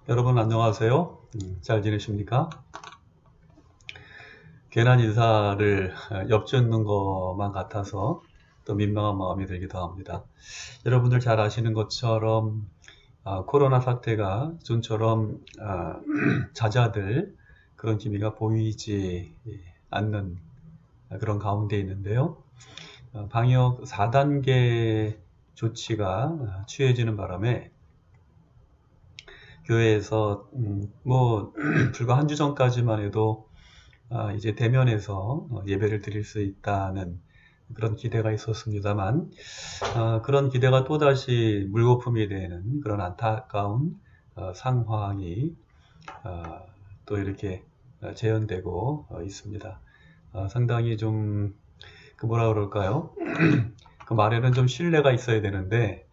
여러분 안녕하세요. 잘 지내십니까? 괜한 인사를 엿듣는 것만 같아서 또 민망한 마음이 들기도 합니다. 여러분들 잘 아시는 것처럼 코로나 사태가 좀처럼 잦아들 그런 기미가 보이지 않는 그런 가운데 있는데요. 방역 4단계 조치가 취해지는 바람에 교회에서 불과 한 주 전까지만 해도 이제 대면에서 예배를 드릴 수 있다는 그런 기대가 있었습니다만 그런 기대가 또다시 물거품이 되는 그런 안타까운 상황이 또 이렇게 재현되고 있습니다. 상당히 좀 뭐라 그럴까요? 그 말에는 좀 신뢰가 있어야 되는데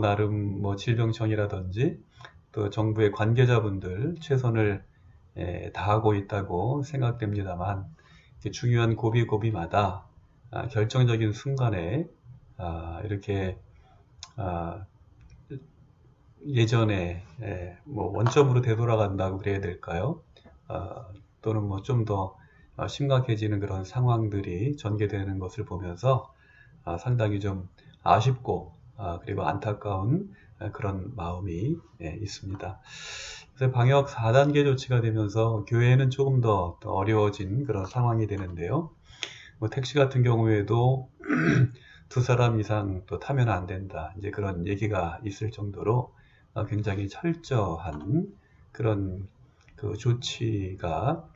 나름 질병청이라든지 또 정부의 관계자분들 최선을 다하고 있다고 생각됩니다만 중요한 고비고비마다 결정적인 순간에 이렇게 예전에 원점으로 되돌아간다고 그래야 될까요? 또는 좀 더 심각해지는 그런 상황들이 전개되는 것을 보면서 상당히 좀 아쉽고 그리고 안타까운 그런 마음이 있습니다. 그래서 방역 4단계 조치가 되면서 교회는 조금 더 어려워진 그런 상황이 되는데요. 택시 같은 경우에도 두 사람 이상 또 타면 안 된다. 이제 그런 얘기가 있을 정도로 굉장히 철저한 그런 그 조치가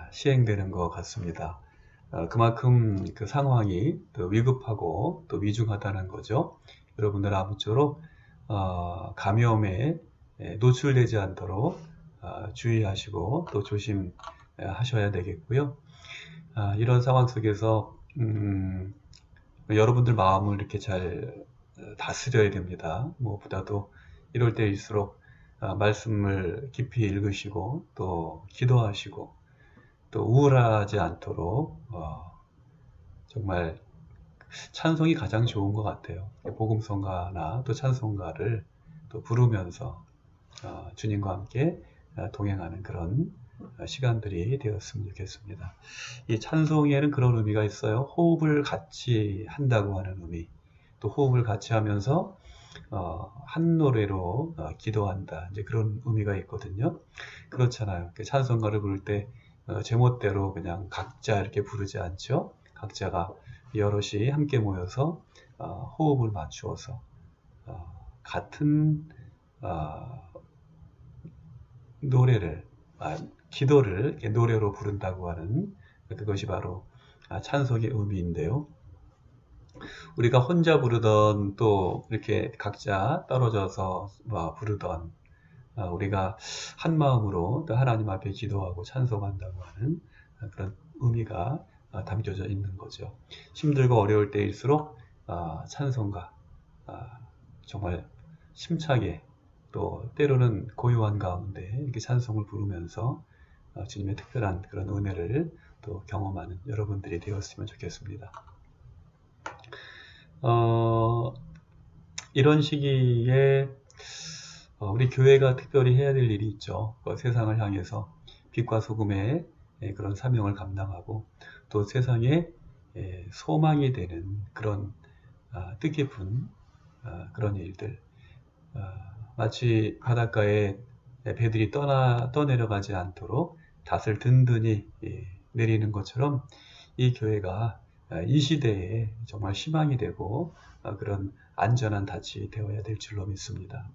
시행되는 것 같습니다. 그만큼 그 상황이 또 위급하고 또 위중하다는 거죠. 여러분들 아무쪼록 감염에 노출되지 않도록 주의하시고 또 조심하셔야 되겠고요. 이런 상황 속에서 여러분들 마음을 이렇게 잘 다스려야 됩니다. 무엇보다도 이럴 때일수록 말씀을 깊이 읽으시고 또 기도하시고 또 우울하지 않도록 정말 찬송이 가장 좋은 것 같아요. 복음성가나 또 찬송가를 또 부르면서 주님과 함께 동행하는 그런 시간들이 되었으면 좋겠습니다. 이 찬송에는 그런 의미가 있어요. 호흡을 같이 한다고 하는 의미, 또 호흡을 같이 하면서 한 노래로 기도한다. 이제 그런 의미가 있거든요. 그렇잖아요. 찬송가를 부를 때 제멋대로 그냥 각자 이렇게 부르지 않죠. 각자가 여럿이 함께 모여서 호흡을 맞추어서 같은 노래를 기도를 노래로 부른다고 하는 그것이 바로 찬송의 의미인데요. 우리가 혼자 부르던 또 이렇게 각자 떨어져서 부르던 우리가 한 마음으로 또 하나님 앞에 기도하고 찬송한다고 하는 그런 의미가 담겨져 있는 거죠. 힘들고 어려울 때일수록 찬송가 정말 심차게 또 때로는 고요한 가운데 이렇게 찬송을 부르면서 주님의 특별한 그런 은혜를 또 경험하는 여러분들이 되었으면 좋겠습니다. 이런 시기에 우리 교회가 특별히 해야 될 일이 있죠. 세상을 향해서 빛과 소금의 그런 사명을 감당하고 또 세상에 소망이 되는 그런 뜻깊은 그런 일들, 마치 바닷가에 배들이 떠내려가지 않도록 닷을 든든히 내리는 것처럼 이 교회가 이 시대에 정말 희망이 되고 그런 안전한 닻이 되어야 될 줄로 믿습니다.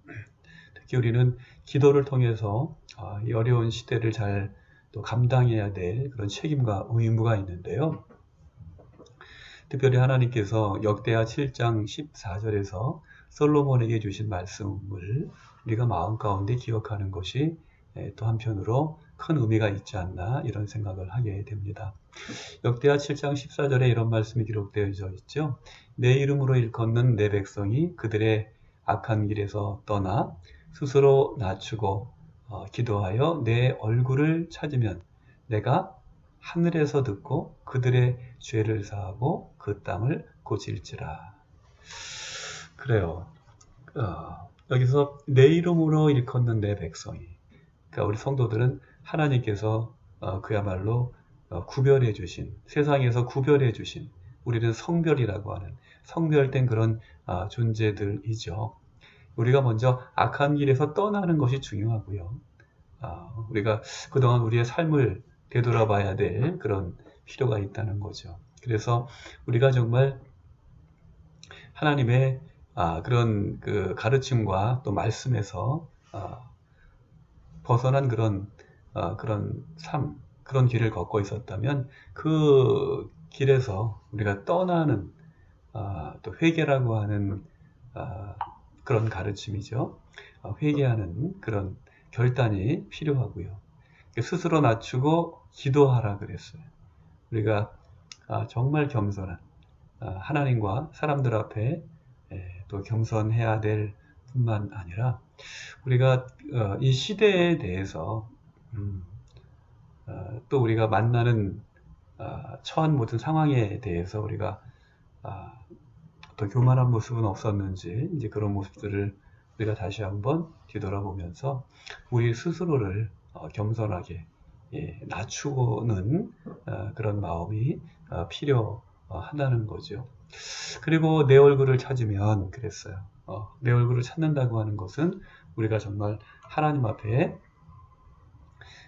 특히 우리는 기도를 통해서 이 어려운 시대를 잘 또 감당해야 될 그런 책임과 의무가 있는데요. 특별히 하나님께서 역대하 7장 14절에서 솔로몬에게 주신 말씀을 우리가 마음 가운데 기억하는 것이 또 한편으로 큰 의미가 있지 않나 이런 생각을 하게 됩니다. 역대하 7장 14절에 이런 말씀이 기록되어 있죠. 내 이름으로 일컫는 내 백성이 그들의 악한 길에서 떠나 스스로 낮추고 기도하여 내 얼굴을 찾으면 내가 하늘에서 듣고 그들의 죄를 사하고 그 땅을 고칠지라. 그래요. 여기서 내 이름으로 일컫는 내 백성이, 그러니까 우리 성도들은 하나님께서 그야말로 구별해 주신, 세상에서 구별해 주신, 우리는 성별이라고 하는 성별된 그런 존재들이죠. 우리가 먼저 악한 길에서 떠나는 것이 중요하고요. 우리가 그동안 우리의 삶을 되돌아봐야 될 그런 필요가 있다는 거죠. 그래서 우리가 정말 하나님의 그런 그 가르침과 또 말씀에서 벗어난 그런 삶, 그런 길을 걷고 있었다면 그 길에서 우리가 떠나는 또 회개라고 하는 그런 가르침이죠. 회개하는 그런 결단이 필요하고요. 스스로 낮추고 기도하라 그랬어요. 우리가 정말 겸손한 하나님과 사람들 앞에 또 겸손해야 될 뿐만 아니라 우리가 이 시대에 대해서 또 우리가 만나는 처한 모든 상황에 대해서 우리가 더 교만한 모습은 없었는지 이제 그런 모습들을 우리가 다시 한번 뒤돌아보면서 우리 스스로를 겸손하게 낮추고는 그런 마음이 필요하다는 거죠. 그리고 내 얼굴을 찾으면 그랬어요. 내 얼굴을 찾는다고 하는 것은 우리가 정말 하나님 앞에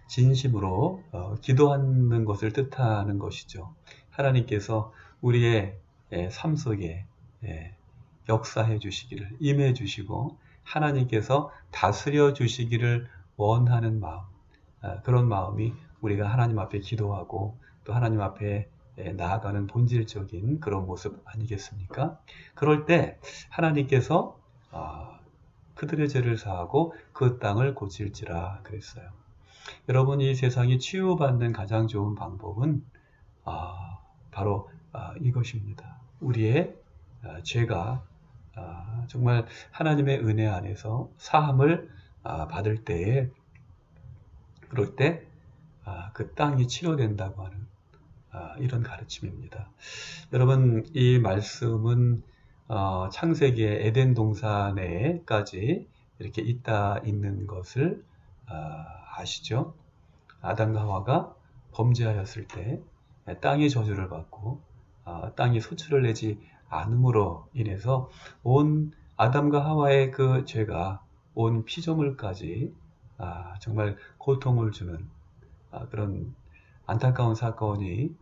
진심으로 기도하는 것을 뜻하는 것이죠. 하나님께서 우리의 삶 속에 역사해 주시기를, 임해 주시고 하나님께서 다스려 주시기를 원하는 마음, 그런 마음이 우리가 하나님 앞에 기도하고 또 하나님 앞에 나아가는 본질적인 그런 모습 아니겠습니까? 그럴 때 하나님께서 그들의 죄를 사하고 그 땅을 고칠지라 그랬어요. 여러분, 이 세상이 치유받는 가장 좋은 방법은 바로 이것입니다. 우리의 죄가 정말 하나님의 은혜 안에서 사함을 받을 때에, 그럴 때 그 땅이 치료된다고 하는 이런 가르침입니다. 여러분, 이 말씀은 창세기의 에덴 동산 내까지 이렇게 있는 것을 아시죠? 아담과 하와가 범죄하였을 때 땅이 저주를 받고 땅이 소출을 내지 않음으로 인해서 온 아담과 하와의 그 죄가 온 피조물까지 정말 고통을 주는 그런 안타까운 사건이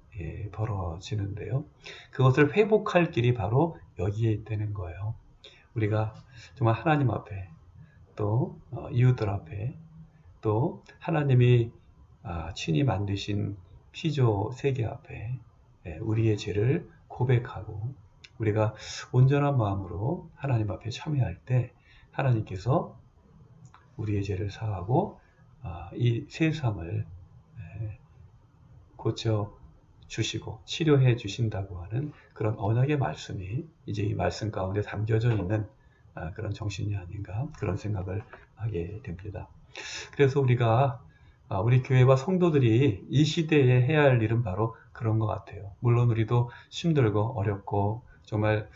벌어지는데요. 그것을 회복할 길이 바로 여기에 있다는 거예요. 우리가 정말 하나님 앞에 또 이웃들 앞에 또 하나님이 친히 만드신 피조 세계 앞에 우리의 죄를 고백하고 우리가 온전한 마음으로 하나님 앞에 참여할 때 하나님께서 우리의 죄를 사하고 이 세상을 고쳐 주시고 치료해 주신다고 하는 그런 언약의 말씀이 이제 이 말씀 가운데 담겨져 있는 그런 정신이 아닌가, 그런 생각을 하게 됩니다. 그래서 우리가 우리 교회와 성도들이 이 시대에 해야 할 일은 바로 그런 것 같아요. 물론 우리도 힘들고 어렵고 정말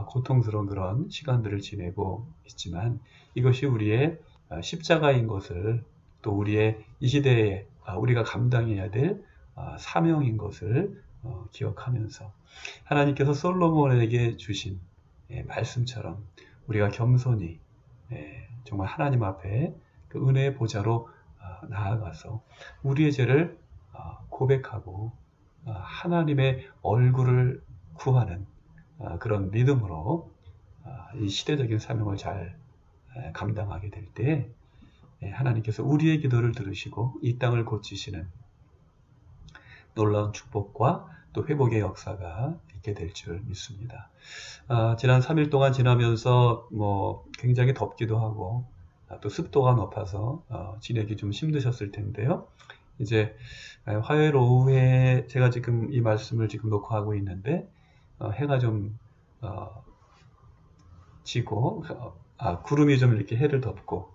고통스러운 그런 시간들을 지내고 있지만 이것이 우리의 십자가인 것을, 또 우리의 이 시대에 우리가 감당해야 될 사명인 것을 기억하면서 하나님께서 솔로몬에게 주신 말씀처럼 우리가 겸손히 정말 하나님 앞에 그 은혜의 보좌로 나아가서 우리의 죄를 고백하고 하나님의 얼굴을 구하는 그런 믿음으로 이 시대적인 사명을 잘 감당하게 될 때 하나님께서 우리의 기도를 들으시고 이 땅을 고치시는 놀라운 축복과 또 회복의 역사가 있게 될 줄 믿습니다. 지난 3일 동안 지나면서 굉장히 덥기도 하고 또 습도가 높아서 지내기 좀 힘드셨을 텐데요. 이제 화요일 오후에 제가 지금 이 말씀을 지금 녹화하고 있는데 해가 좀 지고 구름이 좀 이렇게 해를 덮고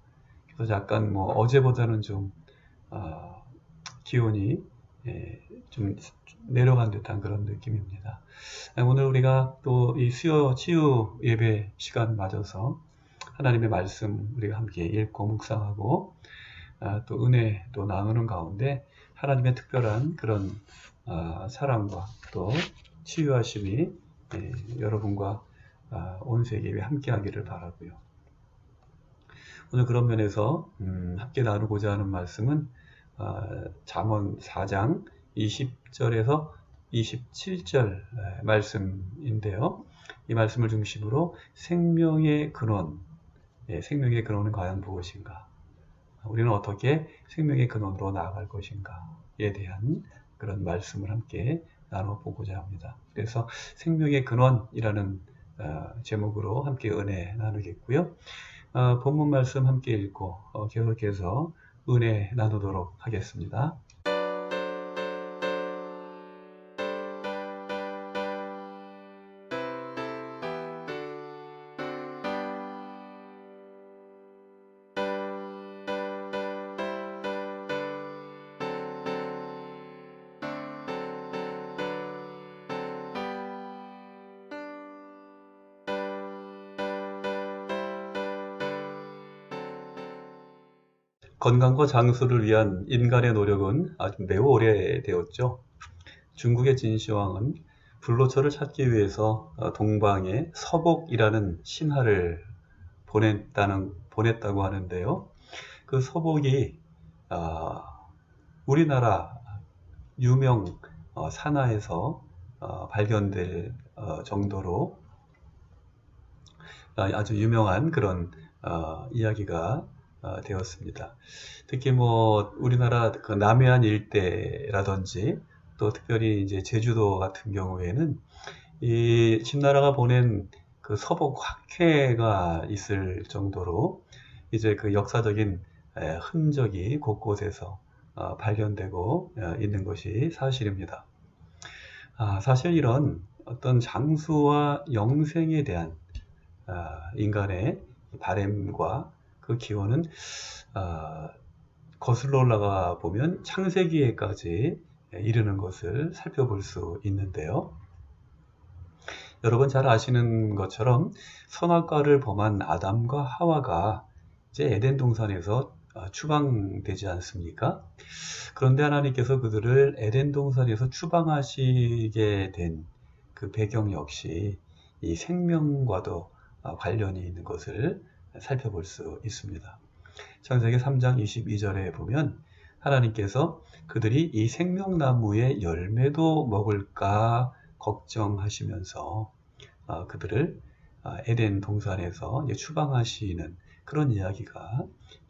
그래서 약간 어제보다는 좀 기온이 좀 내려간 듯한 그런 느낌입니다. 오늘 우리가 또 이 수요 치유 예배 시간 맞아서 하나님의 말씀 우리가 함께 읽고 묵상하고 또 은혜도 나누는 가운데 하나님의 특별한 그런 사랑과 또 치유하심이 여러분과 온 세계에 함께 하기를 바라고요. 오늘 그런 면에서 함께 나누고자 하는 말씀은 잠언 4장 20절에서 27절 말씀인데요. 이 말씀을 중심으로 생명의 근원, 생명의 근원은 과연 무엇인가? 우리는 어떻게 생명의 근원으로 나아갈 것인가에 대한 그런 말씀을 함께 나눠보고자 합니다. 그래서 생명의 근원이라는 제목으로 함께 은혜 나누겠고요. 본문 말씀 함께 읽고 계속해서 은혜 나누도록 하겠습니다. 건강과 장수를 위한 인간의 노력은 아주 매우 오래되었죠. 중국의 진시황은 불로초를 찾기 위해서 동방에 서복이라는 신하를 보냈다고 하는데요. 그 서복이 우리나라 유명 산하에서 발견될 정도로 아주 유명한 그런 이야기가 되었습니다. 특히 우리나라 그 남해안 일대라든지 또 특별히 이제 제주도 같은 경우에는 이 신나라가 보낸 그 서복 확회가 있을 정도로 이제 그 역사적인 흔적이 곳곳에서 발견되고 있는 것이 사실입니다. 사실 이런 어떤 장수와 영생에 대한 인간의 바램과 그 기원은 거슬러 올라가 보면 창세기에까지 이르는 것을 살펴볼 수 있는데요. 여러분 잘 아시는 것처럼 선악과를 범한 아담과 하와가 이제 에덴 동산에서 추방되지 않습니까? 그런데 하나님께서 그들을 에덴 동산에서 추방하시게 된 그 배경 역시 이 생명과도 관련이 있는 것을 살펴볼 수 있습니다. 창세기 3장 22절에 보면 하나님께서 그들이 이 생명나무의 열매도 먹을까 걱정하시면서 그들을 에덴 동산에서 추방하시는 그런 이야기가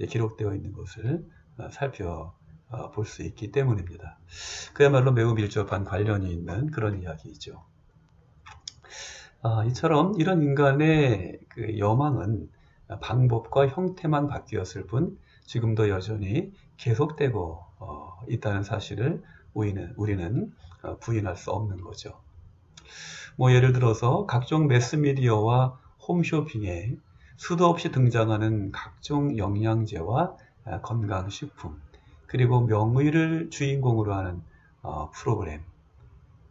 기록되어 있는 것을 살펴볼 수 있기 때문입니다. 그야말로 매우 밀접한 관련이 있는 그런 이야기이죠. 이처럼 이런 인간의 그 여망은 방법과 형태만 바뀌었을 뿐 지금도 여전히 계속되고 있다는 사실을 우리는 부인할 수 없는 거죠. 예를 들어서 각종 매스미디어와 홈쇼핑에 수도 없이 등장하는 각종 영양제와 건강식품, 그리고 명의를 주인공으로 하는 프로그램,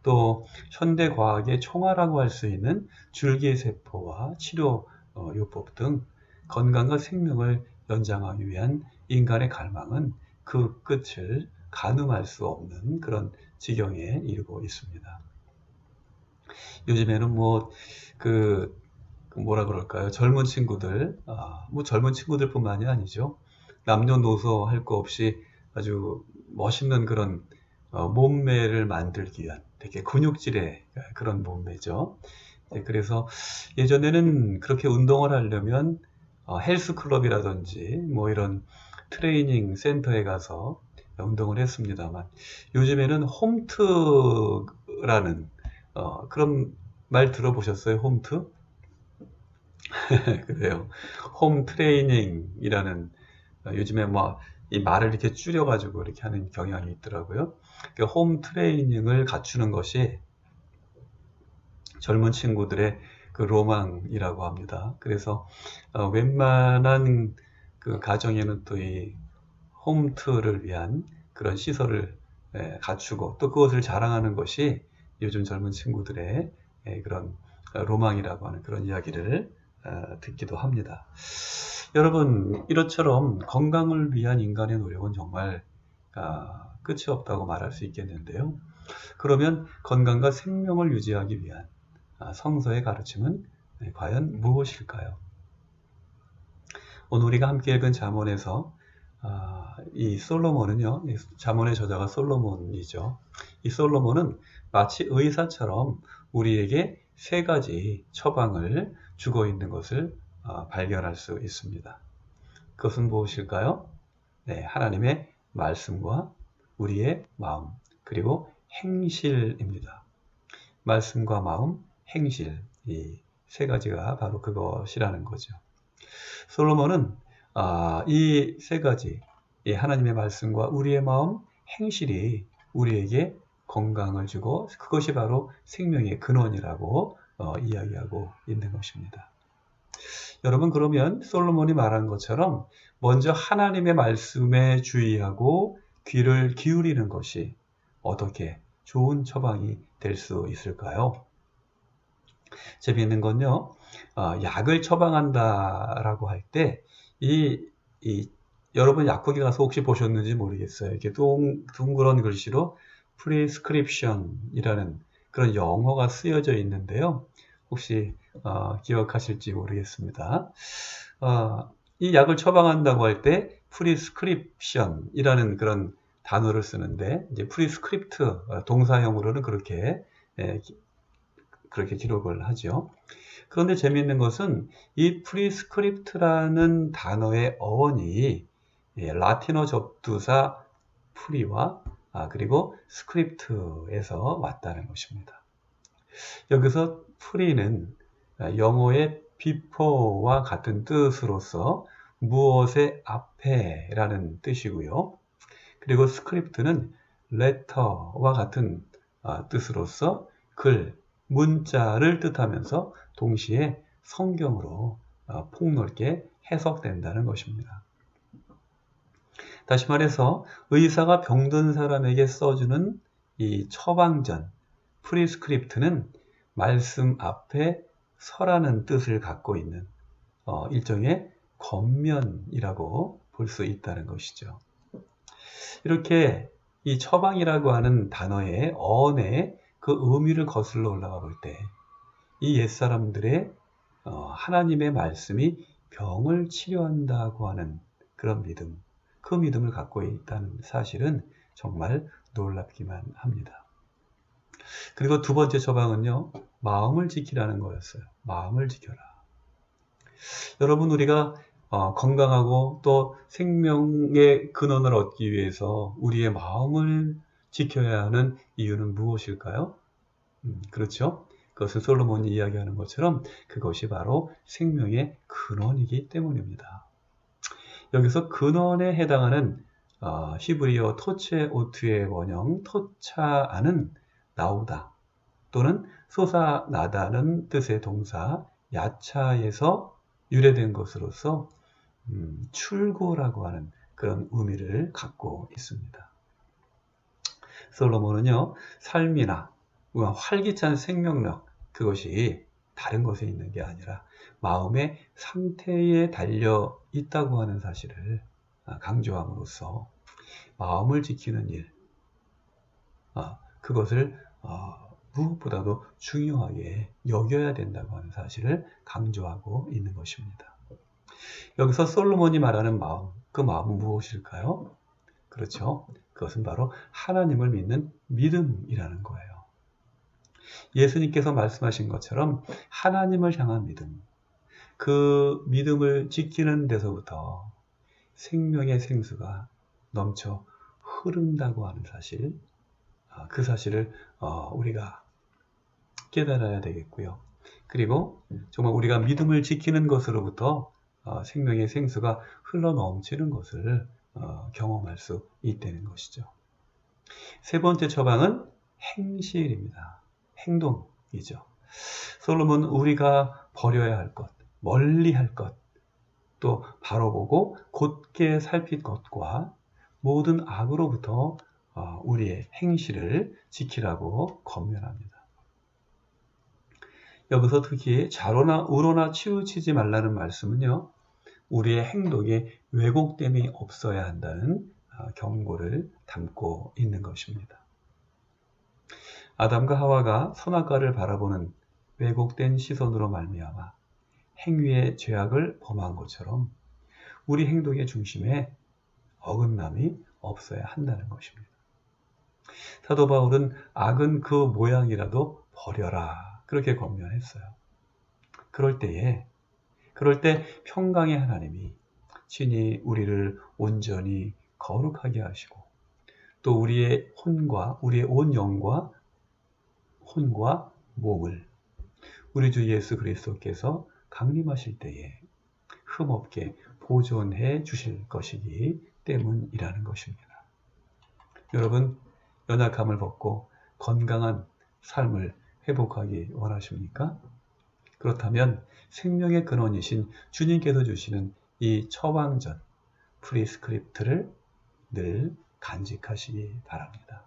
또 현대과학의 총알이라고 할 수 있는 줄기세포와 치료요법 등 건강과 생명을 연장하기 위한 인간의 갈망은 그 끝을 가늠할 수 없는 그런 지경에 이르고 있습니다. 요즘에는 젊은 친구들, 젊은 친구들뿐만이 아니죠. 남녀노소 할 거 없이 아주 멋있는 그런 몸매를 만들기 위한 되게 근육질의 그런 몸매죠. 그래서 예전에는 그렇게 운동을 하려면 헬스클럽이라든지 이런 트레이닝 센터에 가서 운동을 했습니다만 요즘에는 홈트라는 그런 말 들어보셨어요? 홈트? 그래요. 홈 트레이닝이라는 요즘에 이 말을 이렇게 줄여가지고 이렇게 하는 경향이 있더라고요. 홈 트레이닝을 갖추는 것이 젊은 친구들의 그 로망이라고 합니다. 그래서 웬만한 그 가정에는 또 이 홈트를 위한 그런 시설을 갖추고 또 그것을 자랑하는 것이 요즘 젊은 친구들의 그런 로망이라고 하는 그런 이야기를 듣기도 합니다. 여러분, 이것처럼 건강을 위한 인간의 노력은 정말 끝이 없다고 말할 수 있겠는데요. 그러면 건강과 생명을 유지하기 위한 성서의 가르침은 과연 무엇일까요? 오늘 우리가 함께 읽은 잠언에서 이 솔로몬은요, 잠언의 저자가 솔로몬이죠. 이 솔로몬은 마치 의사처럼 우리에게 세 가지 처방을 주고 있는 것을 발견할 수 있습니다. 그것은 무엇일까요? 네, 하나님의 말씀과 우리의 마음, 그리고 행실입니다. 말씀과 마음, 행실, 이 세 가지가 바로 그것이라는 거죠. 솔로몬은 이 세 가지, 하나님의 말씀과 우리의 마음, 행실이 우리에게 건강을 주고 그것이 바로 생명의 근원이라고 이야기하고 있는 것입니다. 여러분, 그러면 솔로몬이 말한 것처럼 먼저 하나님의 말씀에 주의하고 귀를 기울이는 것이 어떻게 좋은 처방이 될 수 있을까요? 재미있는 건요, 약을 처방한다라고 할 때, 여러분 약국에 가서 혹시 보셨는지 모르겠어요. 이렇게 둥그런 글씨로 prescription이라는 그런 영어가 쓰여져 있는데요. 혹시 기억하실지 모르겠습니다. 이 약을 처방한다고 할 때 prescription이라는 그런 단어를 쓰는데, 이제 prescript 동사형으로는 그렇게 기록을 하죠. 그런데 재미있는 것은 이 prescript라는 단어의 어원이 라틴어 접두사 프리와 그리고 스크립트에서 왔다는 것입니다. 여기서 프리는 영어의 before와 같은 뜻으로서 무엇의 앞에라는 뜻이고요. 그리고 스크립트는 letter와 같은 뜻으로서 글, 문자를 뜻하면서 동시에 성경으로 폭넓게 해석된다는 것입니다. 다시 말해서 의사가 병든 사람에게 써주는 이 처방전, 프리스크립트는 말씀 앞에 서라는 뜻을 갖고 있는 일종의 겉면이라고 볼 수 있다는 것이죠. 이렇게 이 처방이라고 하는 단어의 어원의 그 의미를 거슬러 올라가 볼 때 이 옛사람들의 하나님의 말씀이 병을 치료한다고 하는 그런 믿음, 그 믿음을 갖고 있다는 사실은 정말 놀랍기만 합니다. 그리고 두 번째 처방은요, 마음을 지키라는 거였어요. 마음을 지켜라. 여러분, 우리가 건강하고 또 생명의 근원을 얻기 위해서 우리의 마음을 지켜야 하는 이유는 무엇일까요? 그렇죠. 그것은 솔로몬이 이야기하는 것처럼 그것이 바로 생명의 근원이기 때문입니다. 여기서 근원에 해당하는 히브리어 토체오트의 원형 토차아는 나오다 또는 솟아나다는 뜻의 동사 야차에서 유래된 것으로서 출고라고 하는 그런 의미를 갖고 있습니다. 솔로몬은요, 삶이나 활기찬 생명력, 그것이 다른 것에 있는 게 아니라 마음의 상태에 달려 있다고 하는 사실을 강조함으로써 마음을 지키는 일, 그것을 무엇보다도 중요하게 여겨야 된다고 하는 사실을 강조하고 있는 것입니다. 여기서 솔로몬이 말하는 마음, 그 마음은 무엇일까요? 그렇죠. 그것은 바로 하나님을 믿는 믿음이라는 거예요. 예수님께서 말씀하신 것처럼 하나님을 향한 믿음, 그 믿음을 지키는 데서부터 생명의 생수가 넘쳐 흐른다고 하는 사실, 그 사실을 우리가 깨달아야 되겠고요. 그리고 정말 우리가 믿음을 지키는 것으로부터 생명의 생수가 흘러 넘치는 것을 경험할 수 있다는 것이죠. 세 번째 처방은 행실입니다. 행동이죠. 솔로몬은 우리가 버려야 할 것, 멀리 할 것, 또 바로 보고 곧게 살필 것과 모든 악으로부터 우리의 행실을 지키라고 권면합니다. 여기서 특히 좌로나 우로나 치우치지 말라는 말씀은요, 우리의 행동에 왜곡됨이 없어야 한다는 경고를 담고 있는 것입니다. 아담과 하와가 선악과를 바라보는 왜곡된 시선으로 말미암아 행위의 죄악을 범한 것처럼 우리 행동의 중심에 어긋남이 없어야 한다는 것입니다. 사도 바울은 악은 그 모양이라도 버려라, 그렇게 권면했어요. 그럴 때 평강의 하나님이 친히 우리를 온전히 거룩하게 하시고 또 우리의 온 영과 혼과 몸을 우리 주 예수 그리스도께서 강림하실 때에 흠없게 보존해 주실 것이기 때문이라는 것입니다. 여러분, 연약함을 벗고 건강한 삶을 회복하기 원하십니까? 그렇다면 생명의 근원이신 주님께서 주시는 이 처방전, 프리스크립트를 늘 간직하시기 바랍니다.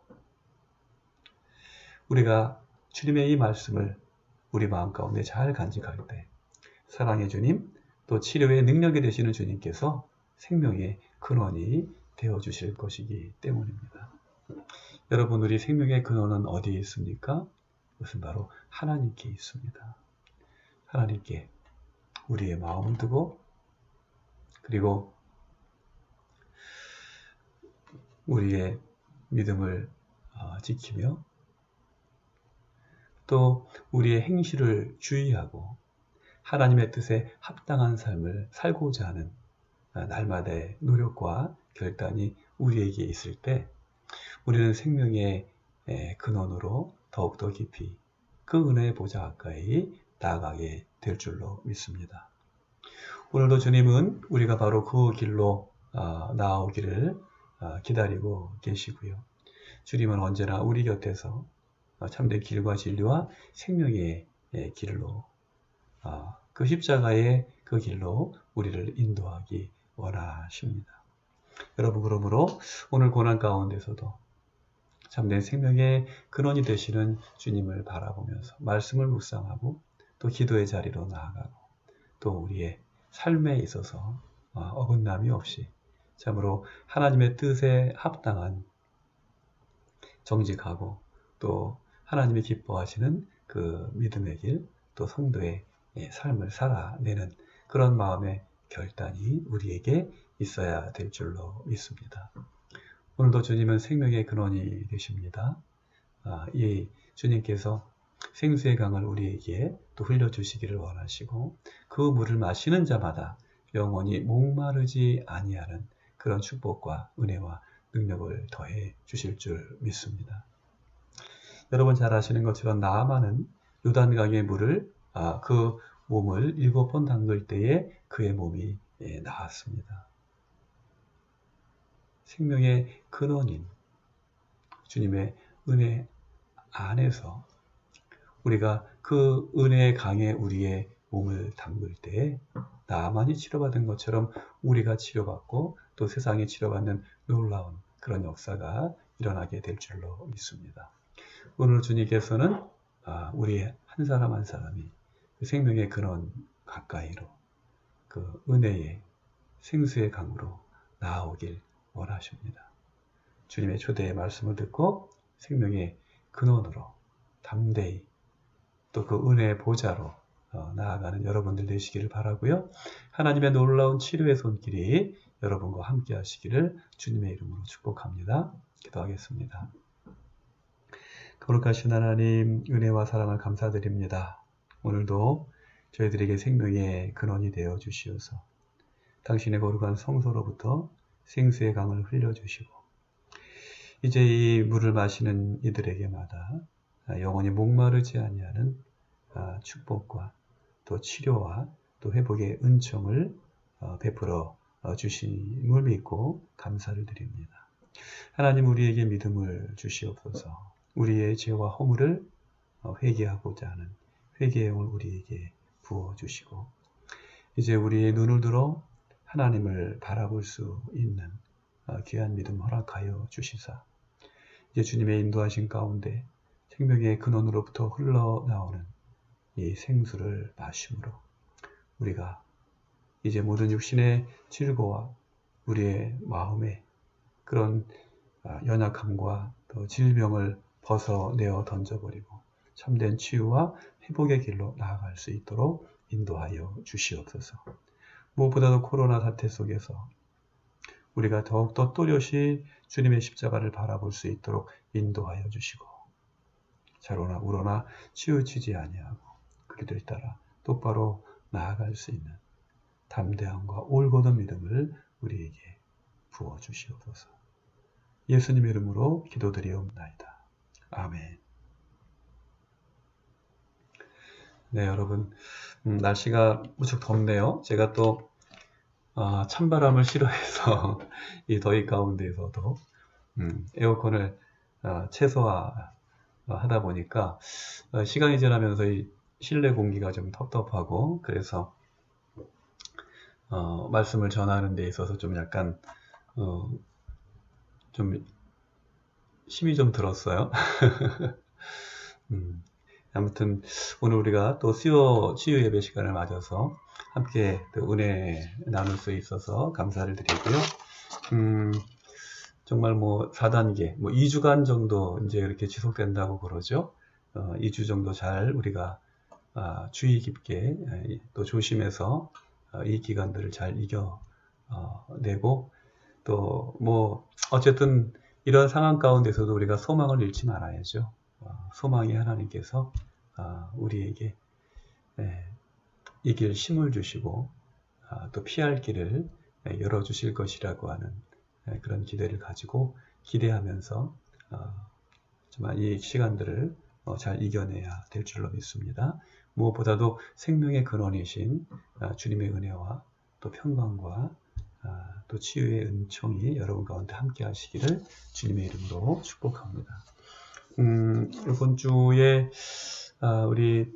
우리가 주님의 이 말씀을 우리 마음 가운데 잘 간직할 때 사랑의 주님, 또 치료의 능력이 되시는 주님께서 생명의 근원이 되어주실 것이기 때문입니다. 여러분, 우리 생명의 근원은 어디에 있습니까? 그것은 바로 하나님께 있습니다. 하나님께 우리의 마음을 두고 그리고 우리의 믿음을 지키며 또 우리의 행실을 주의하고 하나님의 뜻에 합당한 삶을 살고자 하는 날마다의 노력과 결단이 우리에게 있을 때 우리는 생명의 근원으로 더욱더 깊이 그 은혜의 보좌 가까이 나아가게 될 줄로 믿습니다. 오늘도 주님은 우리가 바로 그 길로 나아오기를 기다리고 계시고요. 주님은 언제나 우리 곁에서 참된 길과 진리와 생명의 길로 그 십자가의 그 길로 우리를 인도하기 원하십니다. 여러분, 그러므로 오늘 고난 가운데서도 참된 생명의 근원이 되시는 주님을 바라보면서 말씀을 묵상하고 또 기도의 자리로 나아가고 또 우리의 삶에 있어서 어긋남이 없이 참으로 하나님의 뜻에 합당한 정직하고 또 하나님이 기뻐하시는 그 믿음의 길, 또 성도의 삶을 살아내는 그런 마음의 결단이 우리에게 있어야 될 줄로 믿습니다. 오늘도 주님은 생명의 근원이 되십니다. 이 주님께서 생수의 강을 우리에게 또 흘려주시기를 원하시고 그 물을 마시는 자마다 영원히 목마르지 아니하는 그런 축복과 은혜와 능력을 더해 주실 줄 믿습니다. 여러분 잘 아시는 것처럼 나아만은 요단강의 물을 그 몸을 7번 담글 때에 그의 몸이 나았습니다. 생명의 근원인 주님의 은혜 안에서 우리가 그 은혜의 강에 우리의 몸을 담글 때에 나만이 치료받은 것처럼 우리가 치료받고 또 세상이 치료받는 놀라운 그런 역사가 일어나게 될 줄로 믿습니다. 오늘 주님께서는 우리 한 사람 한 사람이 그 생명의 근원 가까이로 그 은혜의 생수의 강으로 나아오길 원하십니다. 주님의 초대의 말씀을 듣고 생명의 근원으로 담대히 또 그 은혜의 보좌로 나아가는 여러분들 되시기를 바라고요. 하나님의 놀라운 치료의 손길이 여러분과 함께 하시기를 주님의 이름으로 축복합니다. 기도하겠습니다. 거룩하신 하나님, 은혜와 사랑을 감사드립니다. 오늘도 저희들에게 생명의 근원이 되어 주시어서 당신의 거룩한 성소로부터 생수의 강을 흘려주시고 이제 이 물을 마시는 이들에게마다 영원히 목마르지 아니하는 축복과 또 치료와 또 회복의 은총을 베풀어 주심을 믿고 감사를 드립니다. 하나님, 우리에게 믿음을 주시옵소서. 우리의 죄와 허물을 회개하고자 하는 회개의 영을 우리에게 부어주시고 이제 우리의 눈을 들어 하나님을 바라볼 수 있는 귀한 믿음 허락하여 주시사 이제 주님의 인도하신 가운데 생명의 근원으로부터 흘러나오는 이 생수를 마심으로 우리가 이제 모든 육신의 질고와 우리의 마음의 그런 연약함과 또 질병을 벗어내어 던져버리고 참된 치유와 회복의 길로 나아갈 수 있도록 인도하여 주시옵소서. 무엇보다도 코로나 사태 속에서 우리가 더욱더 또렷이 주님의 십자가를 바라볼 수 있도록 인도하여 주시고 자로나 우로나 치우치지 아니하고 그리스도를 따라 똑바로 나아갈 수 있는 담대함과 올곧은 믿음을 우리에게 부어주시옵소서. 예수님의 이름으로 기도드리옵나이다. 아멘. 네, 여러분, 날씨가 무척 덥네요. 제가 또 찬바람을 싫어해서 이 더위 가운데에서도 에어컨을 최소화하다 보니까 시간이 지나면서 이 실내 공기가 좀 텁텁하고 그래서 말씀을 전하는 데 있어서 좀 약간 좀 힘이 좀 들었어요. 아무튼 오늘 우리가 또 치유 예배 시간을 맞아서 함께 또 은혜 나눌 수 있어서 감사를 드리고요. 정말 뭐 4단계, 뭐 2주간 정도 이제 이렇게 지속된다고 그러죠. 2주 정도 잘 우리가 주의 깊게 또 조심해서 이 기간들을 잘 이겨내고 또 뭐 어쨌든 이런 상황 가운데서도 우리가 소망을 잃지 말아야죠. 소망이 하나님께서 우리에게 이길 힘을 주시고 또 피할 길을 열어주실 것이라고 하는 그런 기대를 가지고 기대하면서 정말 이 시간들을 잘 이겨내야 될 줄로 믿습니다. 무엇보다도 생명의 근원이신 주님의 은혜와 또 평강과 또 치유의 은총이 여러분 가운데 함께 하시기를 주님의 이름으로 축복합니다. 이번 주에 우리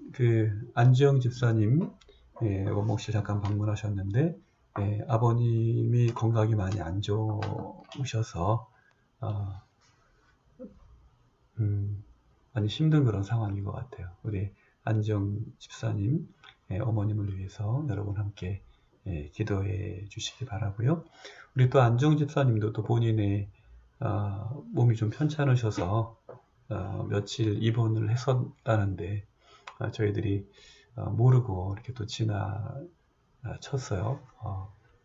안지영 집사님 원목실 잠깐 방문하셨는데 아버님이 건강이 많이 안 좋으셔서 많이 힘든 그런 상황인 것 같아요. 우리 안지영 집사님 어머님을 위해서 여러분 함께 기도해 주시기 바라고요. 우리 또 안지영 집사님도 또 본인의 몸이 좀 편찮으셔서 며칠 입원을 했었다는데 저희들이 모르고 이렇게 또 지나쳤어요.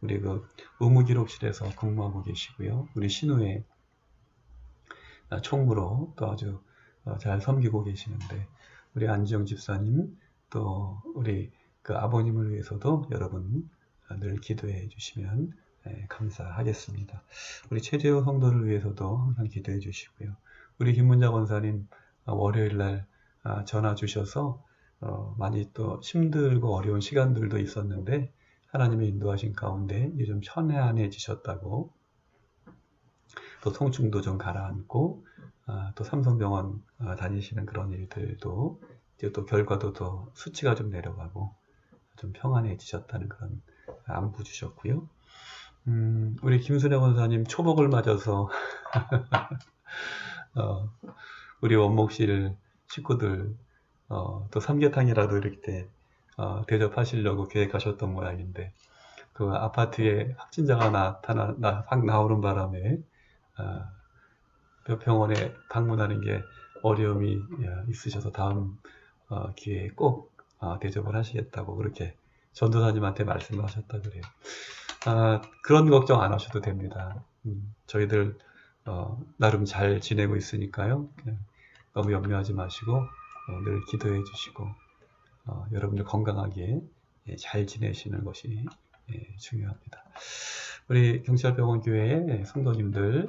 우리 의무기록실에서 근무하고 계시고요. 우리 신우의 총무로 또 아주 잘 섬기고 계시는데 우리 안지영 집사님 또 우리 아버님을 위해서도 여러분 늘 기도해 주시면 감사하겠습니다. 우리 최재호 성도를 위해서도 항상 기도해 주시고요. 우리 김문자 권사님 월요일날 전화 주셔서 많이 또 힘들고 어려운 시간들도 있었는데 하나님의 인도하신 가운데 요즘 편안해지셨다고 또 통증도 좀 가라앉고 또 삼성병원 다니시는 그런 일들도 이제 또 결과도 더 수치가 좀 내려가고 좀 평안해지셨다는 그런 안부 주셨고요. 우리 김순애 권사님 초복을 맞아서 우리 원목실 식구들 또 삼계탕이라도 이렇게 대접하시려고 계획하셨던 모양인데 그 아파트에 확진자가 확 나오는 바람에 병원에 방문하는 게 어려움이 있으셔서 다음 기회에 꼭 대접을 하시겠다고 그렇게 전도사님한테 말씀을 하셨다 그래요. 그런 걱정 안 하셔도 됩니다. 저희들 나름 잘 지내고 있으니까요. 너무 염려하지 마시고 늘 기도해 주시고 여러분들 건강하게 잘 지내시는 것이 중요합니다. 우리 경찰병원 교회 성도님들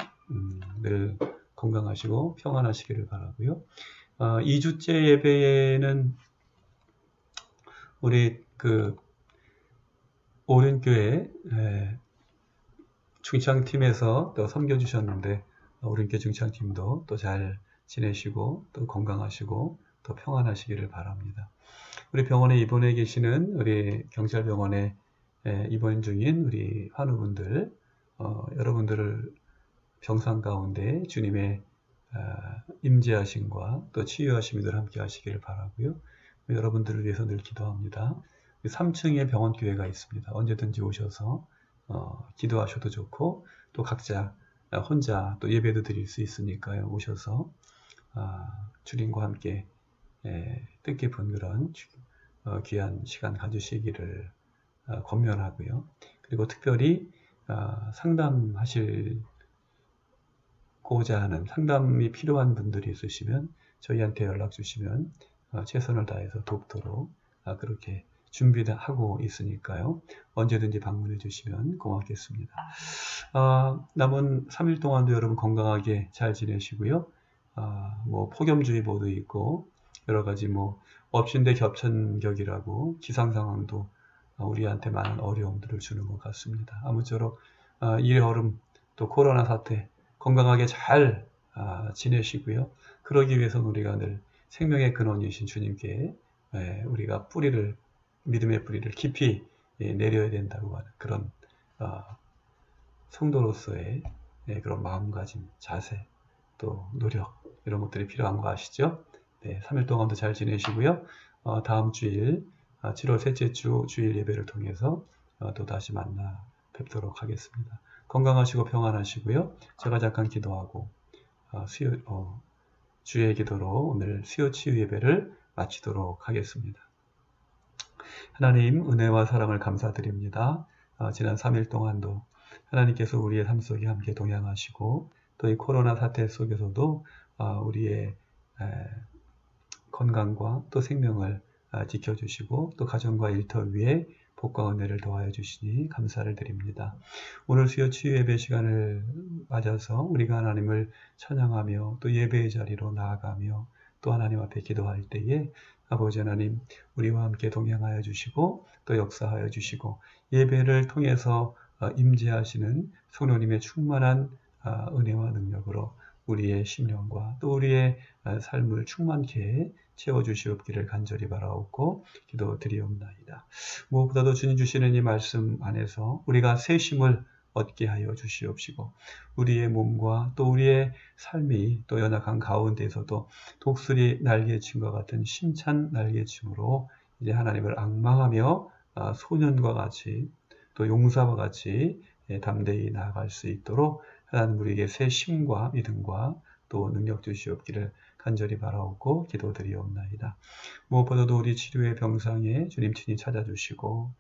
늘 건강하시고 평안하시기를 바라고요. 2주째 예배에는 우리 오륜교회 중창팀에서 또 섬겨주셨는데 오륜교회 중창팀도 또 잘 지내시고 또 건강하시고 또 평안하시기를 바랍니다. 우리 병원에 입원해 계시는 우리 경찰병원에 입원 중인 우리 환우분들 여러분들을 병상 가운데 주님의 임재하심과 또 치유하심이 늘 함께 하시기를 바라고요. 여러분들을 위해서 늘 기도합니다. 3층에 병원교회가 있습니다. 언제든지 오셔서 기도하셔도 좋고 또 각자 혼자 또 예배도 드릴 수 있으니까요. 오셔서 주님과 함께 뜻깊은 그런 귀한 시간 가지시기를 권면하고요. 그리고 특별히 상담하시고자 하는 상담이 필요한 분들이 있으시면 저희한테 연락 주시면 최선을 다해서 돕도록 그렇게 준비하고 있으니까요. 언제든지 방문해 주시면 고맙겠습니다. 남은 3일 동안도 여러분 건강하게 잘 지내시고요. 뭐 폭염주의보도 있고 여러 가지 뭐 엎친데 겹천격이라고 기상 상황도 우리한테 많은 어려움들을 주는 것 같습니다. 아무쪼록 이 여름 또 코로나 사태 건강하게 잘 지내시고요. 그러기 위해서는 우리가 늘 생명의 근원이신 주님께 우리가 믿음의 뿌리를 깊이 내려야 된다고 하는 그런 성도로서의 그런 마음가짐, 자세, 또 노력 이런 것들이 필요한 거 아시죠? 3일 동안도 잘 지내시고요. 다음 주일 7월 셋째 주 주일 예배를 통해서 또 다시 만나 뵙도록 하겠습니다. 건강하시고 평안하시고요. 제가 잠깐 기도하고 주의 기도로 오늘 수요 치유 예배를 마치도록 하겠습니다. 하나님 은혜와 사랑을 감사드립니다. 지난 3일 동안도 하나님께서 우리의 삶 속에 함께 동행하시고 또 이 코로나 사태 속에서도 우리의 건강과 또 생명을 지켜주시고 또 가정과 일터 위에 복과 은혜를 더하여 주시니 감사를 드립니다. 오늘 수요 치유 예배 시간을 맞아서 우리가 하나님을 찬양하며 또 예배의 자리로 나아가며 또 하나님 앞에 기도할 때에 아버지 하나님 우리와 함께 동행하여 주시고 또 역사하여 주시고 예배를 통해서 임재하시는 성령님의 충만한 은혜와 능력으로 우리의 심령과 또 우리의 삶을 충만케 채워주시옵기를 간절히 바라옵고 기도드리옵나이다. 무엇보다도 주님 주시는 이 말씀 안에서 우리가 새 힘을 얻게 하여 주시옵시고 우리의 몸과 또 우리의 삶이 또 연약한 가운데에서도 독수리 날개침과 같은 힘찬 날개침으로 이제 하나님을 앙망하며 소년과 같이 또 용사와 같이 담대히 나아갈 수 있도록 하나님 우리에게 새 힘과 믿음과 또 능력 주시옵기를 간절히 바라옵고 기도드리옵나이다. 무엇보다도 우리 치료의 병상에 주님 친히 찾아주시고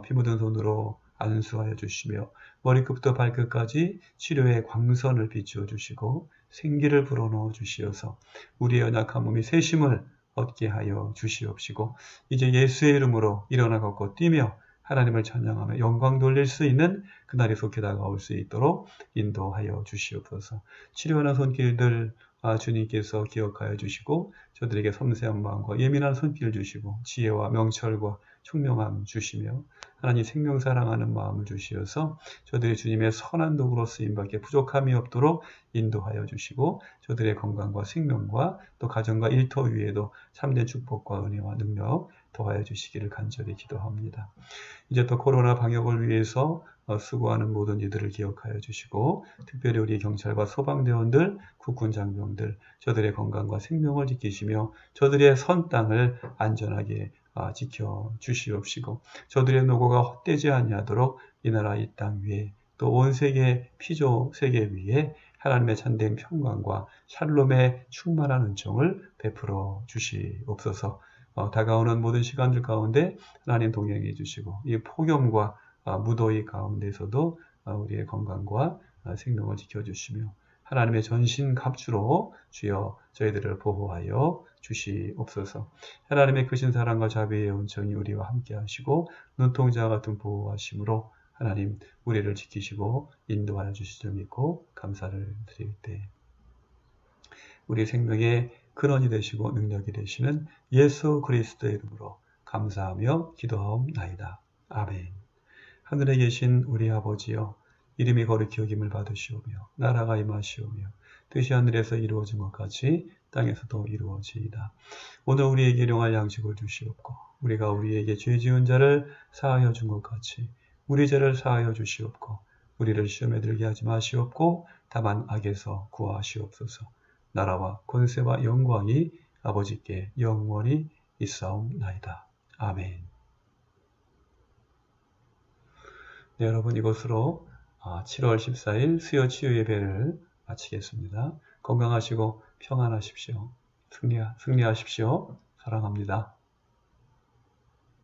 피 묻은 손으로 안수하여 주시며 머리끝부터 발끝까지 치료의 광선을 비추어 주시고 생기를 불어넣어 주시어서 우리의 연약한 몸이 새 힘을 얻게 하여 주시옵시고 이제 예수의 이름으로 일어나 걷고 뛰며 하나님을 찬양하며 영광 돌릴 수 있는 그날이 속히 다가올 수 있도록 인도하여 주시옵소서. 치료하는 손길들 주님께서 기억하여 주시고 저들에게 섬세한 마음과 예민한 손길 주시고 지혜와 명철과 총명함 주시며 하나님 생명 사랑하는 마음을 주시어서 저들이 주님의 선한 도구로 쓰임밖에 부족함이 없도록 인도하여 주시고 저들의 건강과 생명과 또 가정과 일터 위에도 참된 축복과 은혜와 능력 더하여 주시기를 간절히 기도합니다. 이제 또 코로나 방역을 위해서 수고하는 모든 이들을 기억하여 주시고 특별히 우리 경찰과 소방대원들, 국군 장병들 저들의 건강과 생명을 지키시며 저들의 선 땅을 안전하게 지켜 주시옵시고 저들의 노고가 헛되지 아니하도록 이 나라 이 땅 위에 또 온 세계 피조 세계 위에 하나님의 참된 평강과 샬롬의 충만한 은총을 베풀어 주시옵소서. 다가오는 모든 시간들 가운데 하나님 동행해 주시고 이 폭염과 무더위 가운데서도 우리의 건강과 생명을 지켜주시며 하나님의 전신갑주로 주여 저희들을 보호하여 주시옵소서. 하나님의 크신 사랑과 자비의 은총이 우리와 함께 하시고 눈동자와 같은 보호하심으로 하나님 우리를 지키시고 인도하여 주실 줄 믿고 감사를 드릴 때 우리 생명의 근원이 되시고 능력이 되시는 예수 그리스도의 이름으로 감사하며 기도하옵나이다. 아멘. 하늘에 계신 우리 아버지여 이름이 거룩히 여김을 받으시오며 나라가 임하시오며 뜻이 하늘에서 이루어진 것 같이 땅에서도 이루어지이다. 오늘 우리에게 일용할 양식을 주시옵고 우리가 우리에게 죄 지은 자를 사하여 준 것 같이 우리 죄를 사하여 주시옵고 우리를 시험에 들게 하지 마시옵고 다만 악에서 구하시옵소서. 나라와 권세와 영광이 아버지께 영원히 있사옵나이다. 아멘. 네, 여러분 이것으로 7월 14일 수요 치유 예배를 마치겠습니다. 건강하시고 평안하십시오. 승리하십시오. 사랑합니다.